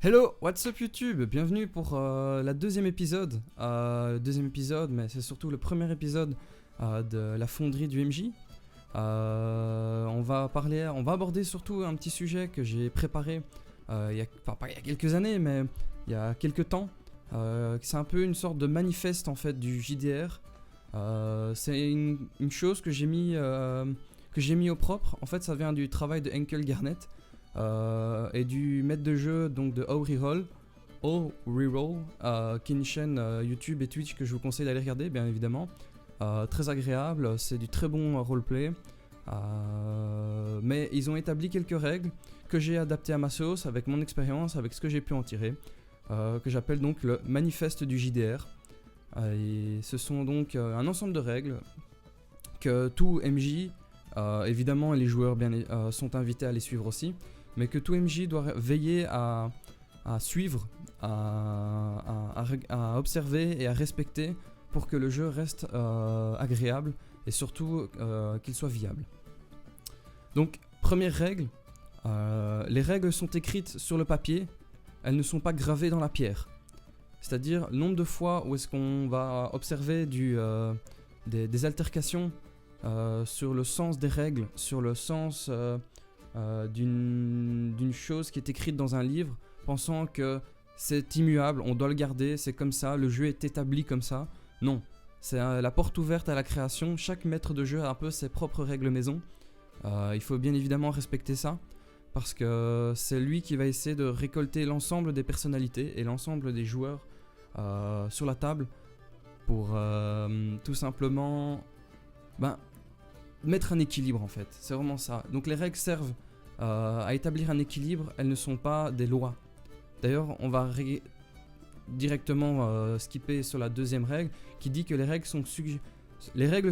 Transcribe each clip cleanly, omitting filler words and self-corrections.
Hello, what's up YouTube? Bienvenue pour la deuxième épisode. Mais c'est surtout le premier épisode de la fonderie du MJ. On va aborder surtout un petit sujet que j'ai préparé pas il y a quelques années, mais il y a quelques temps. C'est un peu une sorte de manifeste en fait du JDR. C'est une chose que j'ai mis au propre. En fait, ça vient du travail de Henkel Garnett. Et du maître de jeu donc de O-Reroll, qui est une chaîne YouTube et Twitch que je vous conseille d'aller regarder bien évidemment. Très agréable, c'est du très bon roleplay. Mais ils ont établi quelques règles que j'ai adaptées à ma sauce avec mon expérience, avec ce que j'ai pu en tirer, que j'appelle donc le manifeste du JDR. Et ce sont donc un ensemble de règles que tout MJ, évidemment les joueurs sont invités à les suivre aussi, mais que tout MJ doit veiller à suivre, à observer et à respecter pour que le jeu reste agréable et surtout qu'il soit viable. Donc, première règle, les règles sont écrites sur le papier, elles ne sont pas gravées dans la pierre. C'est-à-dire le nombre de fois où est-ce qu'on va observer des altercations sur le sens des règles, sur le sens d'une chose qui est écrite dans un livre, pensant que c'est immuable, on doit le garder, c'est comme ça, le jeu est établi comme ça. Non, c'est la porte ouverte à la création, chaque maître de jeu a un peu ses propres règles maison. Il faut bien évidemment respecter ça, parce que c'est lui qui va essayer de récolter l'ensemble des personnalités et l'ensemble des joueurs sur la table pour tout simplement mettre un équilibre en fait, c'est vraiment ça. Donc les règles servent à établir un équilibre, elles ne sont pas des lois. D'ailleurs, on va directement skipper sur la deuxième règle qui dit que les règles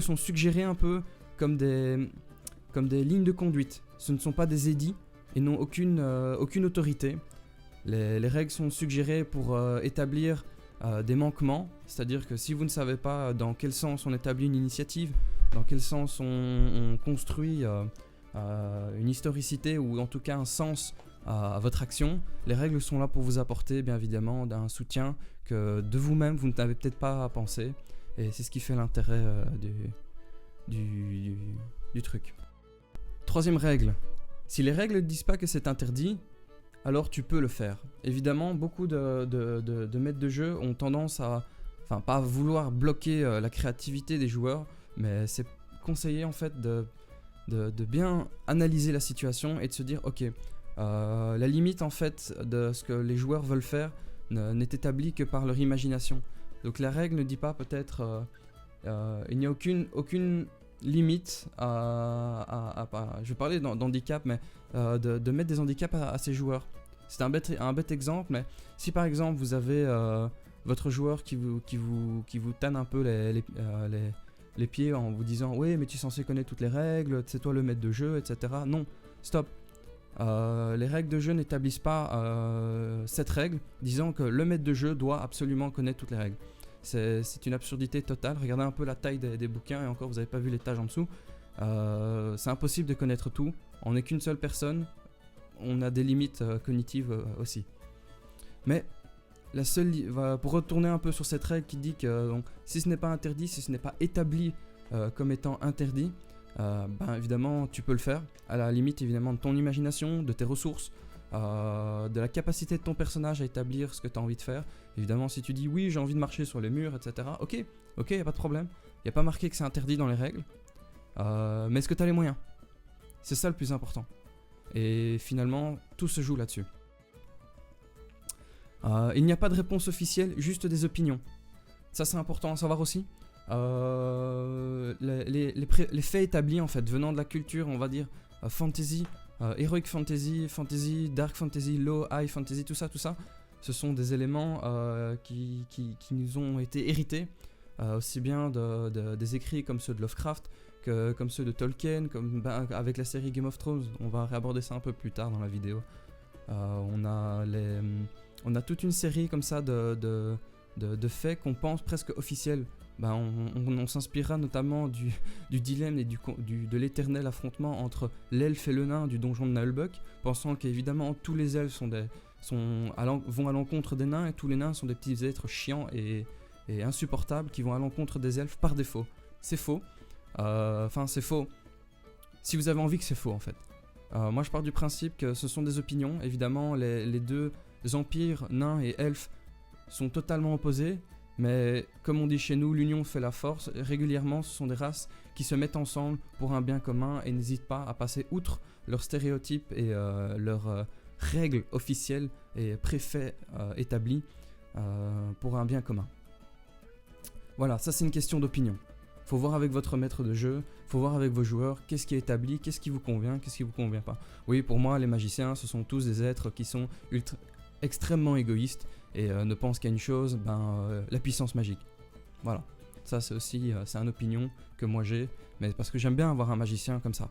sont suggérées un peu comme des lignes de conduite. Ce ne sont pas des édits et n'ont aucune autorité. Les règles sont suggérées pour établir des manquements, c'est-à-dire que si vous ne savez pas dans quel sens on établit une initiative, dans quel sens on construit une historicité ou en tout cas un sens à votre action, les règles sont là pour vous apporter bien évidemment un soutien que de vous-même vous n'avez peut-être pas pensé, et c'est ce qui fait l'intérêt du truc. Troisième règle, si les règles ne disent pas que c'est interdit, alors tu peux le faire. Évidemment, beaucoup de maîtres de jeu ont tendance pas à vouloir bloquer la créativité des joueurs, mais c'est conseillé en fait de bien analyser la situation et de se dire ok, la limite en fait de ce que les joueurs veulent faire n'est établie que par leur imagination. Donc la règle ne dit pas peut-être il n'y a aucune limite je parlais d'handicap, mais de mettre des handicaps à ces joueurs. C'est un bête exemple, mais si par exemple vous avez votre joueur qui vous tanne un peu les pieds en vous disant oui mais tu es censé connaître toutes les règles, c'est toi le maître de jeu, etc. Non, stop. Les règles de jeu n'établissent pas cette règle disant que le maître de jeu doit absolument connaître toutes les règles. C'est une absurdité totale. Regardez un peu la taille des bouquins, et encore vous n'avez pas vu l'étage en dessous. C'est impossible de connaître tout. On n'est qu'une seule personne, on a des limites cognitives aussi. Mais pour retourner un peu sur cette règle qui dit que donc, si ce n'est pas interdit, si ce n'est pas établi comme étant interdit, évidemment tu peux le faire, à la limite évidemment de ton imagination, de tes ressources, de la capacité de ton personnage à établir ce que tu as envie de faire. Évidemment si tu dis oui j'ai envie de marcher sur les murs, etc. Ok, y a pas de problème, y a pas marqué que c'est interdit dans les règles, mais est-ce que tu as les moyens? C'est ça le plus important. Et finalement tout se joue là-dessus. Il n'y a pas de réponse officielle, juste des opinions. Ça c'est important à savoir aussi. Les faits établis en fait venant de la culture, on va dire fantasy, heroic fantasy, fantasy, dark fantasy, low, high fantasy, tout ça, ce sont des éléments qui nous ont été hérités, aussi bien des écrits comme ceux de Lovecraft que comme ceux de Tolkien, avec la série Game of Thrones. On va réaborder ça un peu plus tard dans la vidéo. On a toute une série comme ça de faits qu'on pense presque officiels. On s'inspirera notamment du dilemme et de l'éternel affrontement entre l'elfe et le nain du donjon de Nalbuck, pensant qu'évidemment tous les elfes sont vont à l'encontre des nains, et tous les nains sont des petits êtres chiants et insupportables qui vont à l'encontre des elfes par défaut. C'est faux. Enfin, c'est faux. Si vous avez envie que c'est faux, en fait. Moi, je pars du principe que ce sont des opinions. Évidemment, les deux empires, nains et elfes, sont totalement opposés. Mais comme on dit chez nous, l'union fait la force. Régulièrement, ce sont des races qui se mettent ensemble pour un bien commun et n'hésitent pas à passer outre leurs stéréotypes et leurs règles officielles et préfaits établis pour un bien commun. Voilà, ça c'est une question d'opinion. Faut voir avec votre maître de jeu, faut voir avec vos joueurs, qu'est-ce qui est établi, qu'est-ce qui vous convient, qu'est-ce qui vous convient pas. Oui, pour moi, les magiciens, ce sont tous des êtres qui sont extrêmement égoïstes et ne pensent qu'à une chose, la puissance magique. Voilà, ça c'est aussi, c'est une opinion que moi j'ai, mais parce que j'aime bien avoir un magicien comme ça.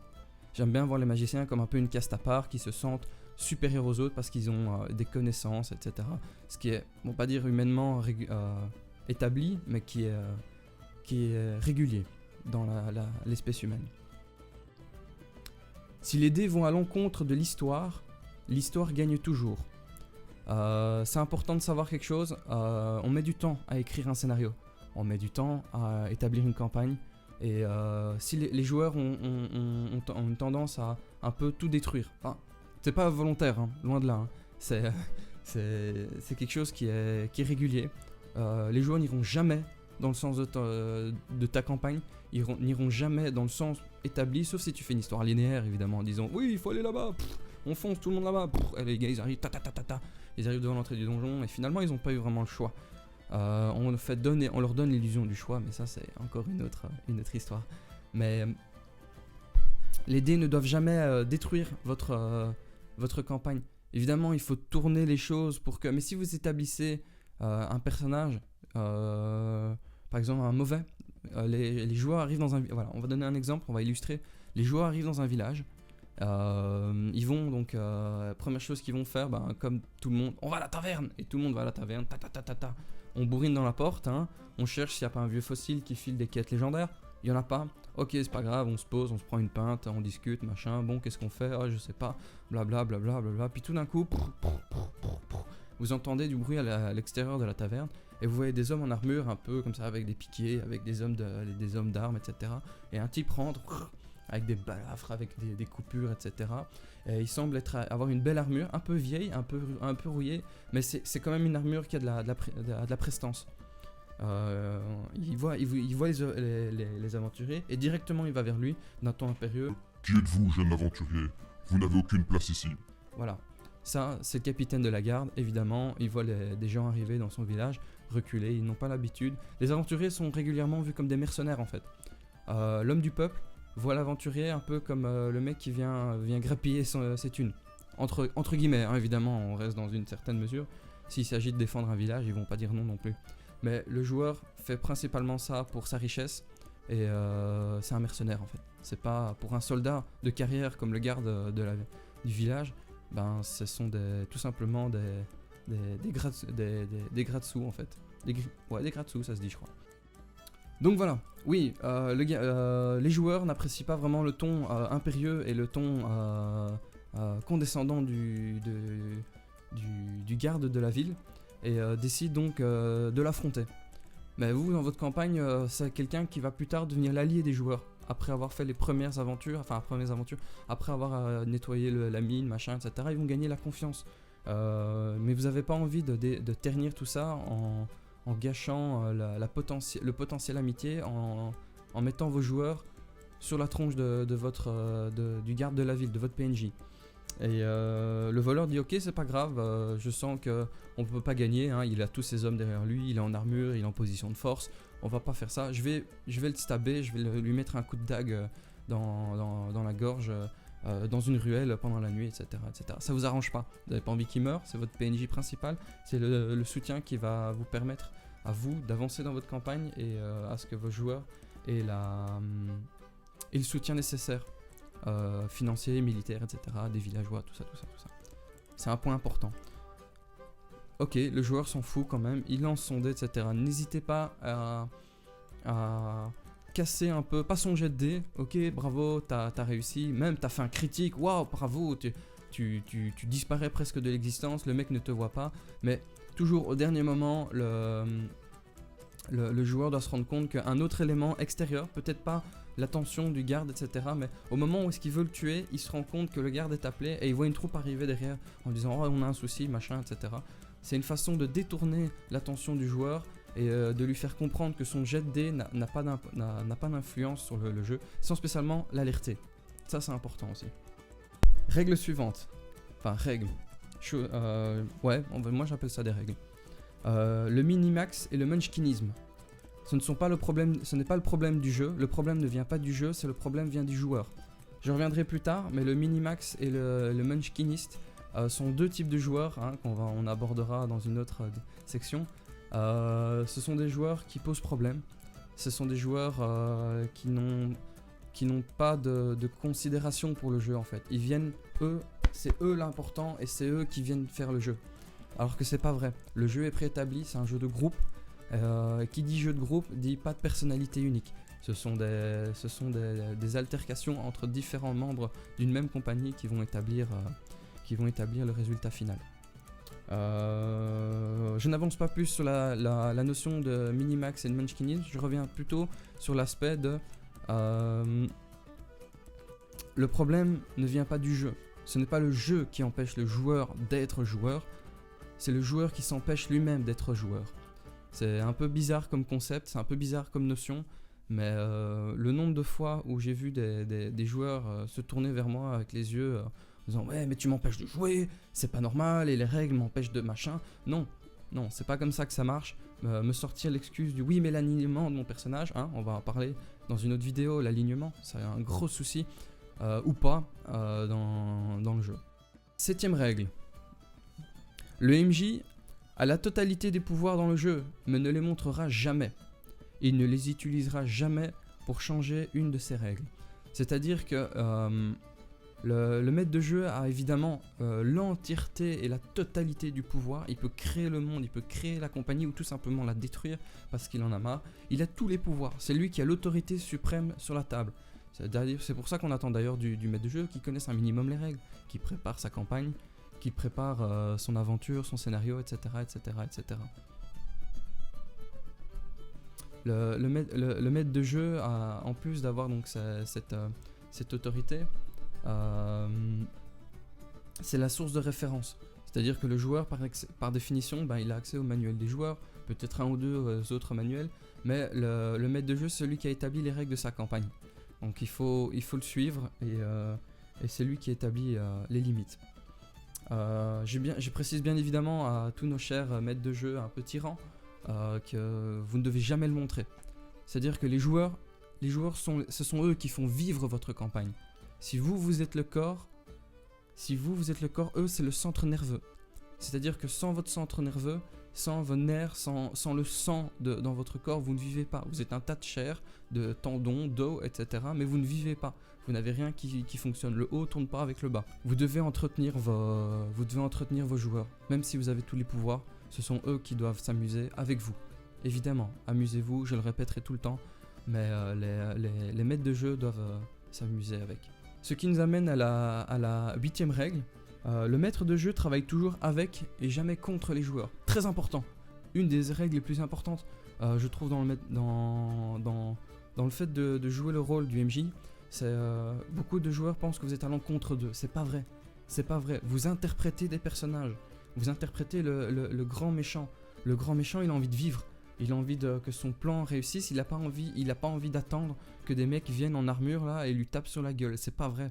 J'aime bien voir les magiciens comme un peu une caste à part, qui se sentent supérieurs aux autres parce qu'ils ont des connaissances, etc. Ce qui est, on va pas dire humainement établi, mais qui est régulier dans l'espèce humaine. Si les dés vont à l'encontre de l'histoire gagne toujours. C'est important de savoir quelque chose, on met du temps à écrire un scénario, on met du temps à établir une campagne, et si les joueurs ont une tendance à un peu tout détruire, enfin, c'est pas volontaire, hein, loin de là, hein. C'est quelque chose qui est régulier. Les joueurs n'iront jamais dans le sens de ta campagne, ils n'iront jamais dans le sens établi, sauf si tu fais une histoire linéaire évidemment, en disant oui il faut aller là-bas, on fonce tout le monde là-bas, et les gars ils arrivent, ils arrivent devant l'entrée du donjon, et finalement ils n'ont pas eu vraiment le choix. On leur donne l'illusion du choix, mais ça c'est encore une autre histoire. Mais les dés ne doivent jamais détruire votre campagne. Évidemment il faut tourner les choses pour que, mais si vous établissez un personnage, par exemple un mauvais, les joueurs arrivent dans un... Voilà, on va donner un exemple, on va illustrer. Les joueurs arrivent dans un village, ils vont donc... première chose qu'ils vont faire, comme tout le monde, on va à la taverne, et tout le monde va à la taverne, on bourrine dans la porte, hein, on cherche s'il n'y a pas un vieux fossile qui file des quêtes légendaires, il n'y en a pas, ok c'est pas grave, on se pose, on se prend une pinte, on discute, machin, bon qu'est-ce qu'on fait, je sais pas, blablabla, puis tout d'un coup... Vous entendez du bruit à l'extérieur de la taverne et vous voyez des hommes en armure un peu comme ça avec des piquets, avec des hommes d'armes, etc. Et un type rentre avec des balafres, avec des coupures, etc. Et il semble avoir une belle armure, un peu vieille, un peu rouillée, mais c'est quand même une armure qui a de la prestance. Il voit les aventuriers et directement il va vers lui d'un ton impérieux. Qui êtes-vous, jeune aventurier? Vous n'avez aucune place ici. Voilà. Ça, c'est le capitaine de la garde, évidemment, il voit des gens arriver dans son village, reculer, ils n'ont pas l'habitude. Les aventuriers sont régulièrement vus comme des mercenaires en fait. L'homme du peuple voit l'aventurier un peu comme le mec qui vient grappiller ses thunes. Entre guillemets, hein, évidemment, on reste dans une certaine mesure. S'il s'agit de défendre un village, ils vont pas dire non plus. Mais le joueur fait principalement ça pour sa richesse, et c'est un mercenaire en fait. C'est pas pour un soldat de carrière comme le garde du village. Ce sont tout simplement des grade-sous en fait. Des grade-sous, ça se dit je crois. Donc voilà, oui, les joueurs n'apprécient pas vraiment le ton impérieux et le ton condescendant du garde de la ville, et décident donc de l'affronter. Mais vous, dans votre campagne, c'est quelqu'un qui va plus tard devenir l'allié des joueurs. Après avoir fait les premières aventures, après avoir nettoyé la mine, machin, etc., ils vont gagner la confiance. Mais vous n'avez pas envie de ternir tout ça en gâchant le potentiel amitié, en mettant vos joueurs sur la tronche du garde de la ville, de votre PNJ. Et le voleur dit ok, c'est pas grave, je sens qu'on peut pas gagner, hein, il a tous ses hommes derrière lui, il est en armure, il est en position de force, on va pas faire ça, je vais le stabber, je vais lui mettre un coup de dague dans la gorge, dans une ruelle pendant la nuit, etc. Ça vous arrange pas, vous n'avez pas envie qu'il meure, c'est votre PNJ principal, c'est le soutien qui va vous permettre à vous d'avancer dans votre campagne et à ce que vos joueurs aient le soutien nécessaire. Financiers, militaires, etc., des villageois, tout ça. C'est un point important. Ok, le joueur s'en fout quand même, il lance son dé, etc. N'hésitez pas à casser un peu, pas son jet de dé, ok, bravo, t'as réussi, même t'as fait un critique, waouh, bravo, tu disparais presque de l'existence, le mec ne te voit pas, mais toujours au dernier moment, le joueur doit se rendre compte qu'un autre élément extérieur, peut-être pas l'attention du garde, etc., mais au moment où est-ce qu'il veut le tuer, il se rend compte que le garde est appelé et il voit une troupe arriver derrière en disant « Oh, on a un souci, machin, etc. » C'est une façon de détourner l'attention du joueur et de lui faire comprendre que son jet de dés n'a pas d'influence sur le jeu, sans spécialement l'alerter. Ça, c'est important aussi. Règle suivante. Enfin, règle. Moi j'appelle ça des règles. Le minimax et le munchkinisme. Ce n'est pas le problème du jeu. Le problème ne vient pas du jeu, c'est le problème vient du joueur. Je reviendrai plus tard, mais le minimax et le munchkiniste sont deux types de joueurs qu'on abordera dans une autre section. Ce sont des joueurs qui posent problème. Ce sont des joueurs qui n'ont pas de considération pour le jeu en fait. Ils viennent, c'est eux l'important et c'est eux qui viennent faire le jeu. Alors que c'est pas vrai. Le jeu est préétabli, c'est un jeu de groupe. Qui dit jeu de groupe dit pas de personnalité unique. Ce sont des altercations entre différents membres d'une même compagnie qui vont établir le résultat final. Je n'avance pas plus sur la notion de minimax et de munchkinisme. Je reviens plutôt sur l'aspect de le problème ne vient pas du jeu. Ce n'est pas le jeu qui empêche le joueur d'être joueur, c'est le joueur qui s'empêche lui-même d'être joueur. C'est un peu bizarre comme concept, c'est un peu bizarre comme notion, mais le nombre de fois où j'ai vu des joueurs se tourner vers moi avec les yeux en disant « Ouais, mais tu m'empêches de jouer, c'est pas normal, et les règles m'empêchent de machin. » Non, c'est pas comme ça que ça marche. Me sortir l'excuse du « Oui, mais l'alignement de mon personnage, on va en parler dans une autre vidéo, l'alignement, c'est un gros souci, ou pas, dans le jeu. 7ème règle. Le MJ a la totalité des pouvoirs dans le jeu, mais ne les montrera jamais. Il ne les utilisera jamais pour changer une de ses règles. C'est-à-dire que le maître de jeu a évidemment l'entièreté et la totalité du pouvoir. Il peut créer le monde, il peut créer la compagnie ou tout simplement la détruire parce qu'il en a marre. Il a tous les pouvoirs, c'est lui qui a l'autorité suprême sur la table. C'est pour ça qu'on attend d'ailleurs du maître de jeu qui connaisse un minimum les règles, qui prépare sa campagne, qui prépare son aventure, son scénario, etc. Le maître de jeu, en plus d'avoir donc cette autorité, c'est la source de référence. C'est-à-dire que le joueur, par définition, il a accès au manuel des joueurs, peut-être un ou deux autres manuels, mais le maître de jeu, c'est celui qui a établi les règles de sa campagne. Donc il faut le suivre et c'est lui qui établit les limites. Je précise bien évidemment à tous nos chers maîtres de jeu un peu tyrans que vous ne devez jamais le montrer. C'est-à-dire que les joueurs ce sont eux qui font vivre votre campagne. Si vous êtes le corps, eux c'est le centre nerveux. C'est-à-dire que sans votre centre nerveux, sans vos nerfs, sans le sang dans votre corps, vous ne vivez pas. Vous êtes un tas de chair, de tendons, d'os, etc. Mais vous ne vivez pas. Vous n'avez rien qui fonctionne. Le haut ne tourne pas avec le bas. Vous devez entretenir vos joueurs. Même si vous avez tous les pouvoirs, ce sont eux qui doivent s'amuser avec vous. Évidemment, amusez-vous, je le répéterai tout le temps, mais les maîtres de jeu doivent s'amuser avec. Ce qui nous amène à la 8ème règle. Le maître de jeu travaille toujours avec et jamais contre les joueurs. Très important. Une des règles les plus importantes, je trouve, dans le fait de jouer le rôle du MJ, c'est beaucoup de joueurs pensent que vous êtes à l'encontre d'eux. C'est pas vrai. Vous interprétez des personnages. Vous interprétez le grand méchant. Le grand méchant, il a envie de vivre. Il a envie que son plan réussisse. Il a pas envie d'attendre que des mecs viennent en armure là et lui tapent sur la gueule. C'est pas vrai.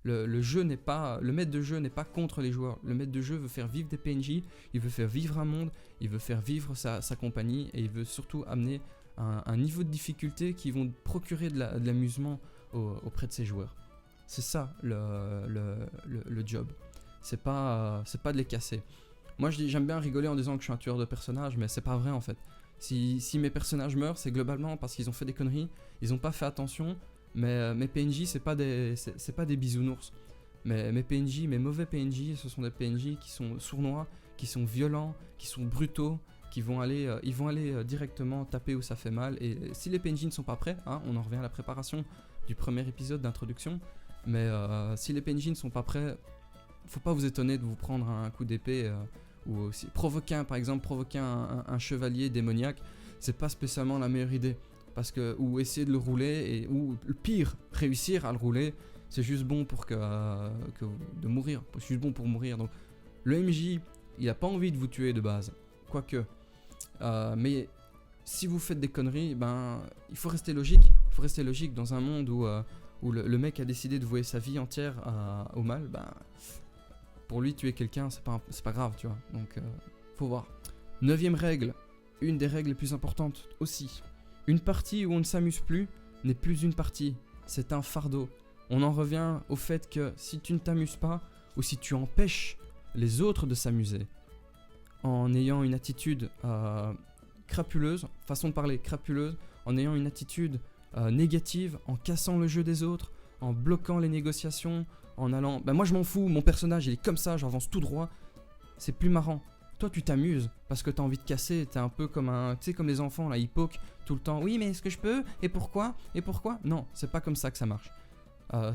Le maître de jeu n'est pas contre les joueurs. Le maître de jeu veut faire vivre des PNJ, il veut faire vivre un monde, il veut faire vivre sa compagnie et il veut surtout amener un niveau de difficulté qui vont procurer de l'amusement auprès de ses joueurs. C'est ça le job. C'est pas de les casser. Moi j'aime bien rigoler en disant que je suis un tueur de personnages, mais c'est pas vrai en fait. Si mes personnages meurent, c'est globalement parce qu'ils ont fait des conneries, ils ont pas fait attention. Mais mes PNJ, c'est pas des bisounours. Mes mauvais PNJ, ce sont des PNJ qui sont sournois, qui sont violents, qui sont brutaux, ils vont aller directement taper où ça fait mal. Et si les PNJ ne sont pas prêts, on en revient à la préparation du premier épisode d'introduction, mais si les PNJ ne sont pas prêts, faut pas vous étonner de vous prendre un coup d'épée ou aussi provoquer un chevalier démoniaque, c'est pas spécialement la meilleure idée. Parce que, ou essayer de le rouler, ou le pire, réussir à le rouler, c'est juste bon pour de mourir. C'est juste bon pour mourir. Donc, le MJ, il a pas envie de vous tuer de base. Quoique. Mais si vous faites des conneries, il faut rester logique. Il faut rester logique dans un monde où le mec a décidé de vouer sa vie entière au mal. Pour lui, tuer quelqu'un, c'est pas grave, tu vois. Donc, faut voir. 9e règle. Une des règles les plus importantes aussi. Une partie où on ne s'amuse plus n'est plus une partie, c'est un fardeau. On en revient au fait que si tu ne t'amuses pas, ou si tu empêches les autres de s'amuser, en ayant une attitude crapuleuse, façon de parler crapuleuse, en ayant une attitude négative, en cassant le jeu des autres, en bloquant les négociations, en allant... moi je m'en fous, mon personnage il est comme ça, j'avance tout droit, c'est plus marrant. Toi tu t'amuses parce que t'as envie de casser, t'es un peu comme comme les enfants là, ils poquent tout le temps. Oui mais est-ce que je peux ? Et pourquoi ? Non, c'est pas comme ça que ça marche.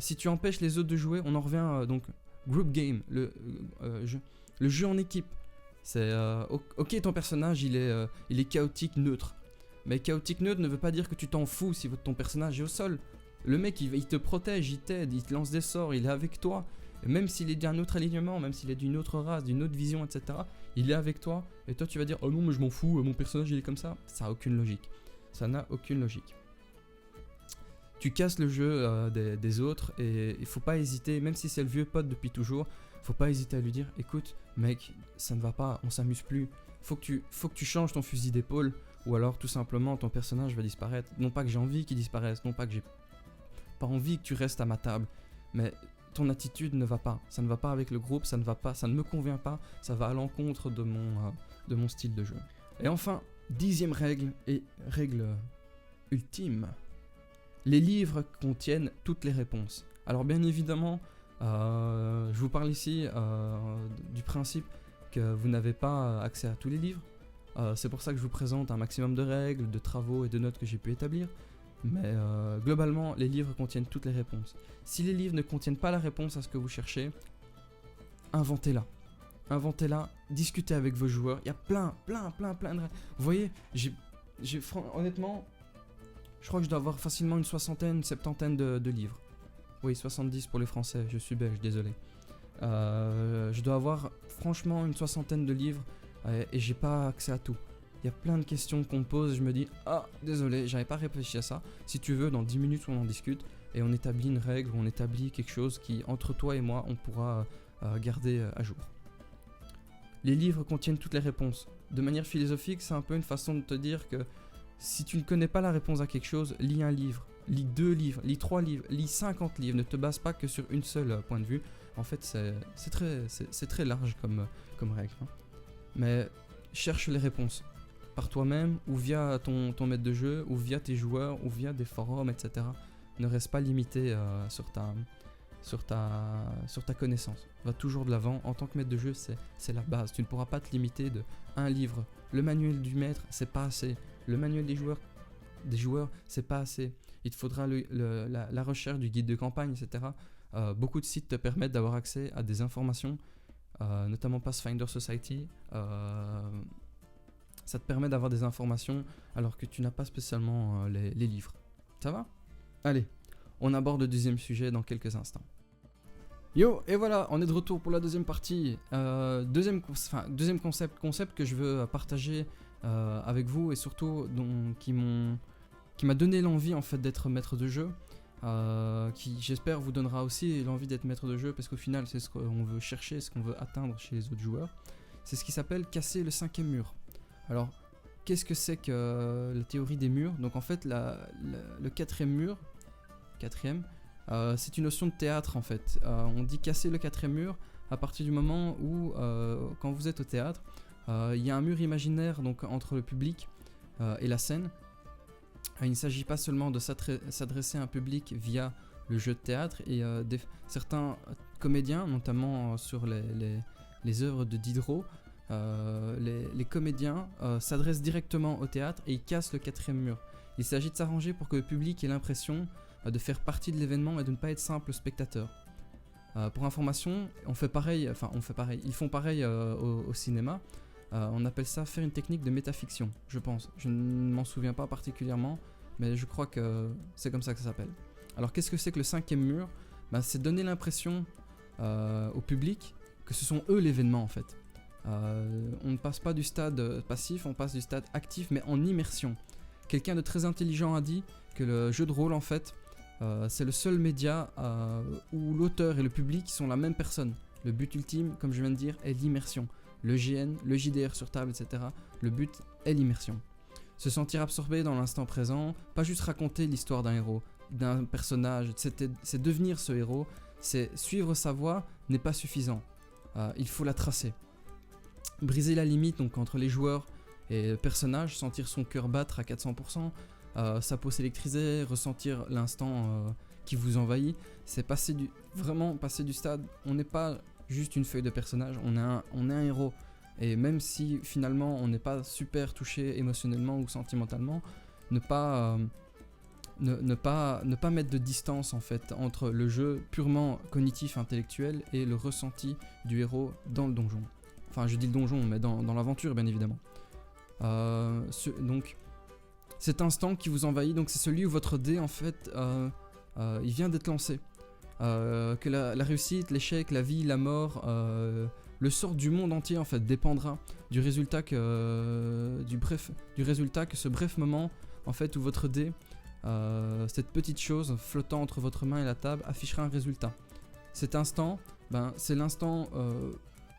Si tu empêches les autres de jouer, on en revient donc group game, le jeu en équipe. C'est ok, ton personnage il est chaotique neutre, mais chaotique neutre ne veut pas dire que tu t'en fous si ton personnage est au sol. Le mec il te protège, il t'aide, il te lance des sorts, il est avec toi. Et même s'il est d'un autre alignement, même s'il est d'une autre race, d'une autre vision, etc., il est avec toi, et toi tu vas dire « Oh non mais je m'en fous, mon personnage il est comme ça », ça n'a aucune logique. Ça n'a aucune logique. Tu casses le jeu des autres, et il faut pas hésiter, même si c'est le vieux pote depuis toujours, faut pas hésiter à lui dire « Écoute mec, ça ne va pas, on s'amuse plus, faut que tu changes ton fusil d'épaule, ou alors tout simplement ton personnage va disparaître. Non pas que j'ai envie qu'il disparaisse, non pas que j'ai pas envie que tu restes à ma table, mais... ton attitude ne va pas, ça ne va pas avec le groupe, ça ne me convient pas, ça va à l'encontre de mon style de jeu. Et enfin, 10e règle et règle ultime, les livres contiennent toutes les réponses. Alors bien évidemment, je vous parle ici du principe que vous n'avez pas accès à tous les livres, c'est pour ça que je vous présente un maximum de règles, de travaux et de notes que j'ai pu établir. Mais globalement, les livres contiennent toutes les réponses. Si les livres ne contiennent pas la réponse à ce que vous cherchez, inventez-la. Inventez-la, discutez avec vos joueurs. Il y a plein de règles. Vous voyez, honnêtement, je crois que je dois avoir facilement une septantaine de livres. Oui, 70 pour les Français, je suis belge, désolé. Je dois avoir franchement une 60aine de livres et j'ai pas accès à tout. Il y a plein de questions qu'on me pose, je me dis « Ah, désolé, j'avais pas réfléchi à ça. Si tu veux, dans 10 minutes, on en discute et on établit une règle, on établit quelque chose qui, entre toi et moi, on pourra garder à jour. » Les livres contiennent toutes les réponses. De manière philosophique, c'est un peu une façon de te dire que si tu ne connais pas la réponse à quelque chose, lis un livre, lis 2 livres, lis 3 livres, lis 50 livres. Ne te base pas que sur une seule point de vue. En fait, c'est très large comme règle. Hein. Mais cherche les réponses. Par toi-même, ou via ton maître de jeu, ou via tes joueurs, ou via des forums, etc. Ne reste pas limité sur ta connaissance. Va toujours de l'avant. En tant que maître de jeu, c'est la base. Tu ne pourras pas te limiter de un livre. Le manuel du maître, c'est pas assez. Le manuel des joueurs, c'est pas assez. Il te faudra la recherche du guide de campagne, etc. Beaucoup de sites te permettent d'avoir accès à des informations, notamment Pathfinder Society. Ça te permet d'avoir des informations alors que tu n'as pas spécialement les livres. Ça va ? Allez, on aborde le deuxième sujet dans quelques instants. Yo, et voilà, on est de retour pour la deuxième partie. Deuxième concept que je veux partager avec vous et surtout qui m'a donné l'envie en fait d'être maître de jeu. Qui j'espère vous donnera aussi l'envie d'être maître de jeu parce qu'au final c'est ce qu'on veut chercher, ce qu'on veut atteindre chez les autres joueurs. C'est ce qui s'appelle casser le 5e mur. Alors, qu'est-ce que c'est que la théorie des murs ? Donc en fait, le 4e mur, c'est une notion de théâtre en fait. On dit casser le 4e mur à partir du moment où, quand vous êtes au théâtre, il y a un mur imaginaire donc, entre le public et la scène. Il ne s'agit pas seulement de s'adresser à un public via le jeu de théâtre et certains comédiens, notamment sur les œuvres de Diderot, les comédiens s'adressent directement au théâtre et ils cassent le 4e mur. Il s'agit de s'arranger pour que le public ait l'impression de faire partie de l'événement et de ne pas être simple spectateur. Pour information, ils font pareil au cinéma. On appelle ça faire une technique de métafiction, je pense. Je ne m'en souviens pas particulièrement, mais je crois que c'est comme ça que ça s'appelle. Alors qu'est-ce que c'est que le cinquième mur ? C'est donner l'impression au public que ce sont eux l'événement en fait. On ne passe pas du stade passif, on passe du stade actif, mais en immersion. Quelqu'un de très intelligent a dit que le jeu de rôle en fait, c'est le seul média où l'auteur et le public sont la même personne. Le but ultime, comme je viens de dire, est l'immersion. Le GN, le JDR sur table, etc. Le but est l'immersion. Se sentir absorbé dans l'instant présent, pas juste raconter l'histoire d'un héros, d'un personnage, c'est devenir ce héros, c'est suivre sa voie n'est pas suffisant. Il faut la tracer. Briser la limite donc entre les joueurs et le personnage, sentir son cœur battre à 400%, sa peau s'électriser, ressentir l'instant qui vous envahit, c'est vraiment passer du stade. On n'est pas juste une feuille de personnage, on est un héros. Et même si finalement on n'est pas super touché émotionnellement ou sentimentalement, ne pas mettre de distance en fait entre le jeu purement cognitif, intellectuel et le ressenti du héros dans le donjon. Enfin, je dis le donjon, mais dans l'aventure, bien évidemment. Donc, cet instant qui vous envahit, donc c'est celui où votre dé, en fait, il vient d'être lancé. Que la réussite, l'échec, la vie, la mort, le sort du monde entier, en fait, dépendra du résultat que ce bref moment, en fait, où votre dé, cette petite chose flottant entre votre main et la table, affichera un résultat. Cet instant, c'est l'instant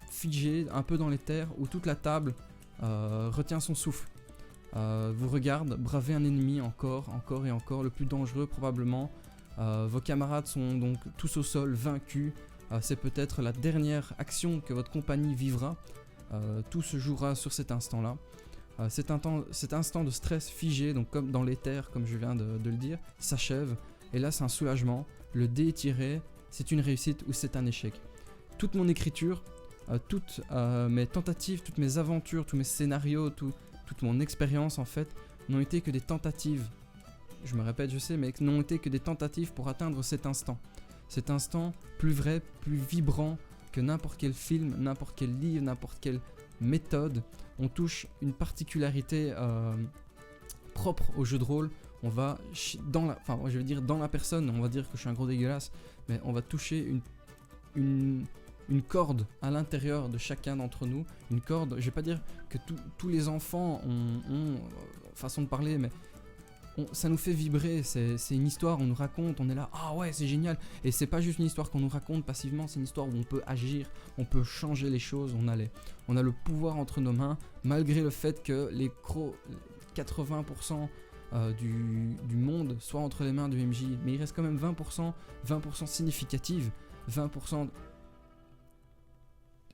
figé, un peu dans les terres, où toute la table retient son souffle, vous regarde braver un ennemi encore et encore, le plus dangereux probablement. Vos camarades sont donc tous au sol, vaincus. C'est peut-être la dernière action que votre compagnie vivra. Tout se jouera sur cet instant-là. Cet instant de stress figé, donc comme dans l'éther, comme je viens de le dire, s'achève. Et là, c'est un soulagement. Le dé est tiré, c'est une réussite ou c'est un échec. Toute mon écriture, toutes mes tentatives, toutes mes aventures, tous mes scénarios, toute mon expérience en fait, n'ont été que des tentatives. Je me répète, je sais, mais n'ont été que des tentatives pour atteindre cet instant. Cet instant plus vrai, plus vibrant que n'importe quel film, n'importe quel livre, n'importe quelle méthode. On touche une particularité propre au jeu de rôle. On va dans la personne, on va dire que je suis un gros dégueulasse, mais on va toucher une corde à l'intérieur de chacun d'entre nous. Une corde, je vais pas dire que tous les enfants ont façon de parler, mais ça nous fait vibrer, c'est une histoire, on nous raconte, on est là, ah ouais c'est génial, et c'est pas juste une histoire qu'on nous raconte passivement, c'est une histoire où on peut agir, on peut changer les choses, on a le pouvoir entre nos mains, malgré le fait que les 80% du monde soit entre les mains du MJ, mais il reste quand même 20% significative, 20%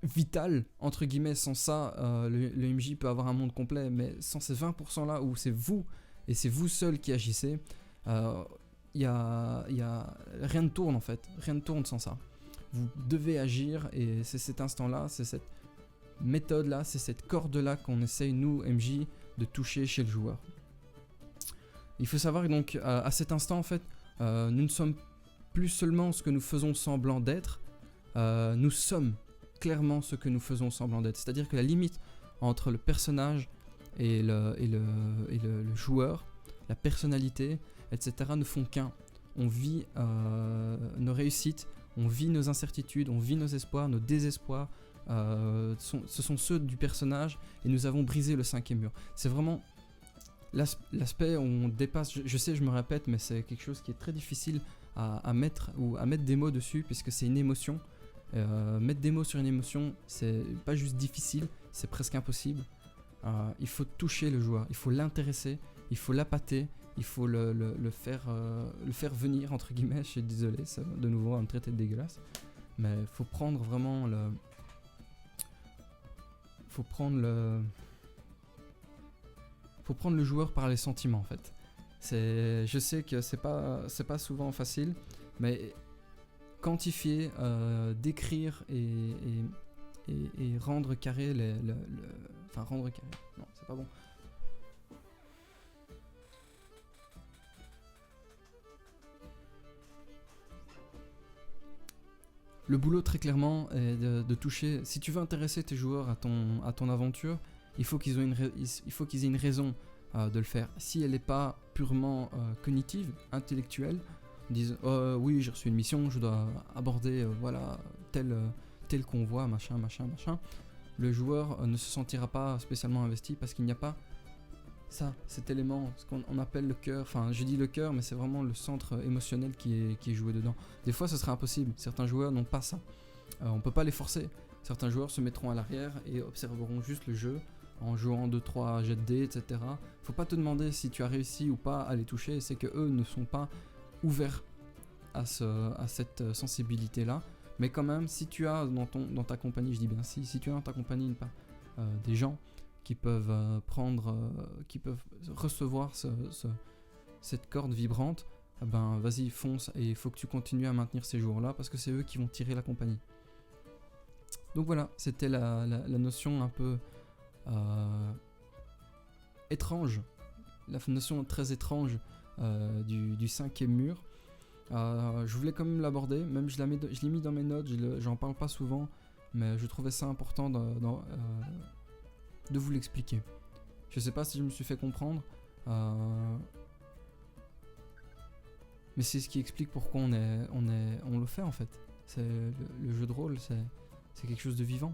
vital, entre guillemets. Sans ça, le MJ peut avoir un monde complet, mais sans ces 20% là où c'est vous, et c'est vous seul qui agissez, rien ne tourne en fait, rien ne tourne sans ça. Vous devez agir, et c'est cet instant-là, c'est cette méthode-là, c'est cette corde-là qu'on essaye, nous, MJ, de toucher chez le joueur. Il faut savoir donc, à cet instant, en fait, nous ne sommes plus seulement ce que nous faisons semblant d'être, nous sommes clairement ce que nous faisons semblant d'être. C'est-à-dire que la limite entre le personnage et le joueur, la personnalité, etc. ne font qu'un. On vit nos réussites, on vit nos incertitudes, on vit nos espoirs, nos désespoirs. Ce sont ceux du personnage, et nous avons brisé le cinquième mur. C'est vraiment l'aspect où on dépasse. Je sais, je me répète, mais c'est quelque chose qui est très difficile à mettre des mots dessus, puisque c'est une émotion. Mettre des mots sur une émotion, c'est pas juste difficile, c'est presque impossible. Il faut toucher le joueur, il faut l'intéresser, il faut l'appâter, il faut le faire venir, entre guillemets. Je suis désolé, ça de nouveau un traité de dégueulasse, mais il faut prendre vraiment faut prendre le joueur par les sentiments en fait. Je sais que c'est pas souvent facile, mais quantifier, décrire et rendre carré rendre carré, non c'est pas bon. Le boulot très clairement est de toucher. Si tu veux intéresser tes joueurs à ton aventure, il faut qu'ils aient une raison de le faire. Si elle n'est pas purement cognitive, intellectuelle, disent oui j'ai reçu une mission, je dois aborder voilà tel convoi, machin. Le joueur ne se sentira pas spécialement investi parce qu'il n'y a pas cet élément, ce qu'on appelle le cœur. Enfin, je dis le cœur, mais c'est vraiment le centre émotionnel qui est joué dedans. Des fois, ce sera impossible. Certains joueurs n'ont pas ça. On peut pas les forcer. Certains joueurs se mettront à l'arrière et observeront juste le jeu en jouant 2-3 jets de dés, etc. Faut pas te demander si tu as réussi ou pas à les toucher. C'est que eux ne sont pas ouverts à cette sensibilité-là. Mais quand même, si tu as dans ta compagnie, je dis bien si tu as dans ta compagnie des gens qui peuvent qui peuvent recevoir cette corde vibrante, ben vas-y fonce, et il faut que tu continues à maintenir ces joueurs-là parce que c'est eux qui vont tirer la compagnie. Donc voilà, c'était la notion un peu étrange, la notion très étrange du cinquième mur. Je voulais quand même l'aborder, même je l'ai mis dans mes notes, j'en parle pas souvent, mais je trouvais ça important de vous l'expliquer. Je sais pas si je me suis fait comprendre, mais c'est ce qui explique pourquoi on le fait en fait. C'est le jeu de rôle, c'est quelque chose de vivant.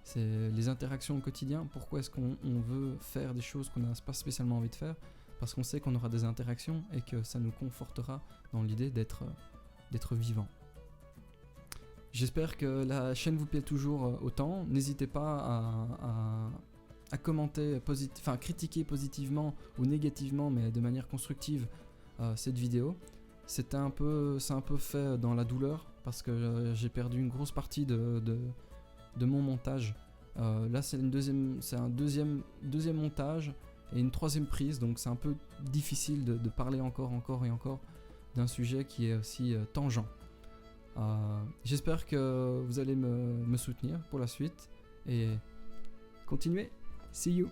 C'est les interactions au quotidien. Pourquoi est-ce qu'on veut faire des choses qu'on n'a pas spécialement envie de faire? Parce qu'on sait qu'on aura des interactions et que ça nous confortera dans l'idée d'être vivant. J'espère que la chaîne vous plaît toujours autant. N'hésitez pas à commenter, critiquer positivement ou négativement, mais de manière constructive cette vidéo. C'est un peu fait dans la douleur parce que j'ai perdu une grosse partie de mon montage. Là c'est un deuxième montage et une troisième prise, donc c'est un peu difficile de parler encore et encore d'un sujet qui est aussi tangent. J'espère que vous allez me soutenir pour la suite et continuez. See you.